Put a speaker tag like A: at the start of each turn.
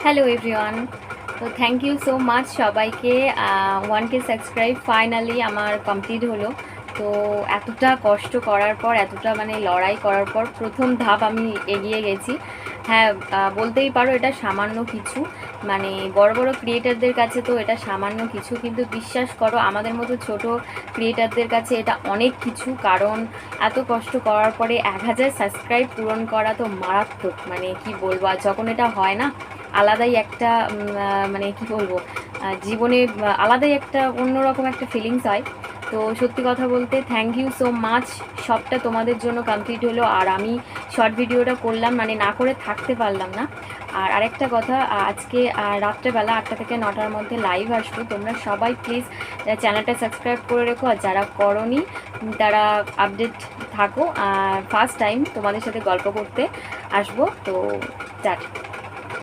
A: Hello everyone. তো thank you so much সবাইকে। 1K subscribe finally আমার কমপ্লিট হলো। তো এতটা কষ্ট করার পর, এতটা মানে লড়াই করার পর প্রথম ধাপ আমি এগিয়ে গেছি। হ্যাঁ, বলতেই পারো এটা সামান্য কিছু, মানে বড় বড় ক্রিয়েটারদের কাছে তো এটা সামান্য কিছু, কিন্তু বিশ্বাস করো আমাদের মতো ছোট ক্রিয়েটারদের কাছে এটা অনেক কিছু। কারণ এত কষ্ট করার পরে 1000 সাবস্ক্রাইব পূরণ করা তো মারাত্মক, মানে কি বলবো। আর যখন এটা হয় না, আলাদাই একটা মানে কি বলবো, জীবনে আলাদাই একটা অন্যরকম একটা ফিলিংস হয়। তো সত্যি কথা বলতে থ্যাংক ইউ সো মাচ। সবটা তোমাদের জন্য কমপ্লিট হলো, আর আমি শর্ট ভিডিওটা করলাম, মানে না করে থাকতে পারলাম না। আর আরেকটা কথা, আজকে রাত্রেবেলা 8টা থেকে 9টার মধ্যে লাইভ আসবো। তোমরা সবাই প্লিজ চ্যানেলটা সাবস্ক্রাইব করে রেখো, আর যারা করনি তারা আপডেট থাকো। ফার্স্ট টাইম তোমাদের সাথে গল্প করতে আসবো। তো